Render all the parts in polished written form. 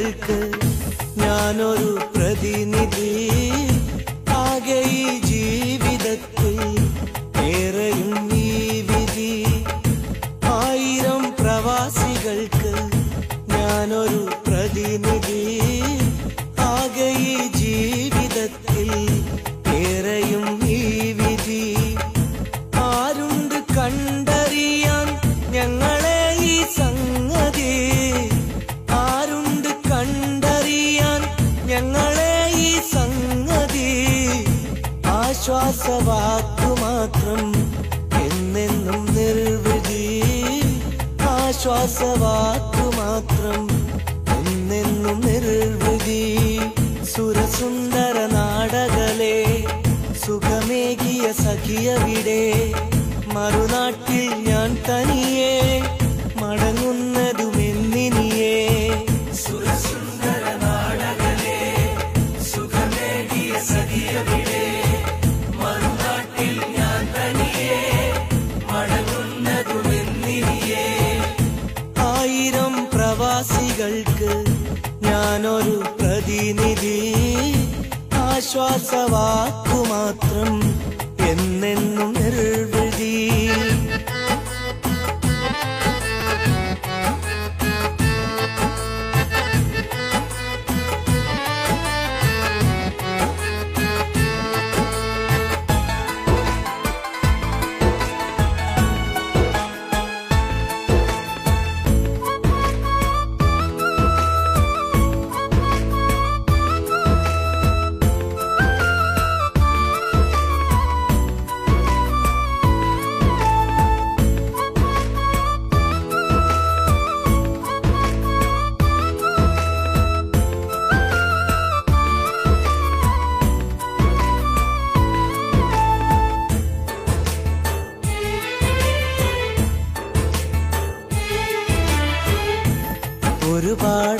പ്രവാസികൾക്ക് ഞാനൊരു പ്രതിനിധി. ആകെ ഈ ജീവിതത്തിൽ ഏറെയും ഈ വിധി. 1000 പ്രവാസികൾക്ക് ഞാനൊരു പ്രതിനിധി. ആകെ ഈ ജീവിതത്തിൽ ഏറെയും ഈ വിധി. ആരുണ്ട് കണ്ടറിയാൻ ഞങ്ങളെ ഈ സംഗതി? ആരുണ്ട് കണ്ടറിയാൻ ഞങ്ങളെ ഈ സംഗതി? ആശ്വാസവാക്കു മാത്രം എന്നെന്നും നിർവൃതി. ആശ്വാസവാക്കു മാത്രം എന്നെന്നും നിർവൃതി. സുരസുന്ദര നാടകളെ സുഖമേകിയ സഖിയവിടെ. മറുനാട്ടിൽ ഞാൻ തനിയെ മടങ്ങുന്നതുമെന്നിനിയേ. സുരസുന്ദര നാടകളെ സുഖമേകിയ സഖിയവിടെ. മറുനാട്ടിൽ ഞാൻ തനിയെ മടങ്ങുന്നതുമെന്നിനിയേ. 1000 പ്രവാസികൾക്ക് ഞാനൊരു പ്രതിനിധി. ആശ്വാസവാക്കു മാത്രം എന്നെന്നും നിർവൃതി.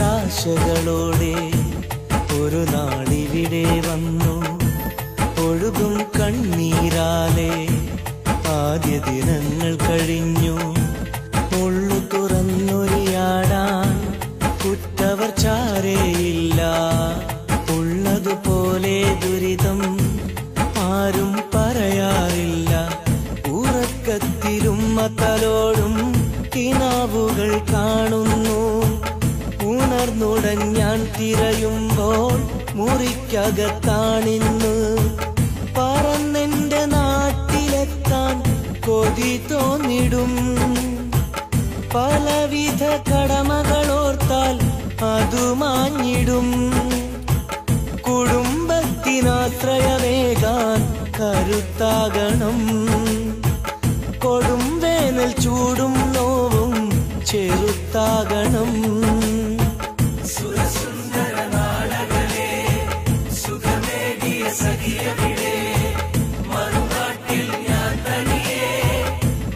ഒരുപാടാശകളോടെ ഒരു നാളിവിടെ വന്നു. ഒഴുകും കണ്ണീരാലെ ആദ്യ ദിനങ്ങൾ കഴിഞ്ഞു. ഉള്ളു തുറന്നൊരിയാടാൻ കുറ്റവർ ചാരേയില്ല. ഉള്ളതുപോലെ ദുരിതം ആരും പറയാറില്ല. ഉറക്കത്തിലും തലോടും കിനാവുകൾ കാണുന്നു. ഉണർന്നുടഞ്ഞാൻ തിരയുമ്പോൾ മുറിക്കകത്താണിന്ന്. പറന്നെന്റെ നാട്ടിലെത്താൻ കൊതി തോന്നിടും. പലവിധ കടമകളോർത്താൽ അതു മാഞ്ഞിടും. കുടുംബത്തിനാശ്രയമേകാൻ കരുത്താകണം. കൊടും വേനൽ ചൂടും നോവും ചെറുത്താകണം. സുരസുന്ദര നാടകളെ സുഖമേകിയ സഖിയവിടെ. മറുനാട്ടിൽ ഞാൻ തനിയെ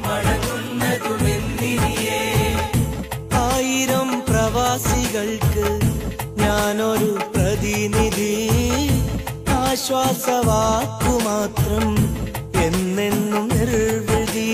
മടങ്ങുന്നതുമെന്നിനിയേ. 1000 പ്രവാസികൾക്ക് ഞാനൊരു പ്രതിനിധി. ആശ്വാസവാക്കു മാത്രം എന്നെന്നും നിർവൃതി.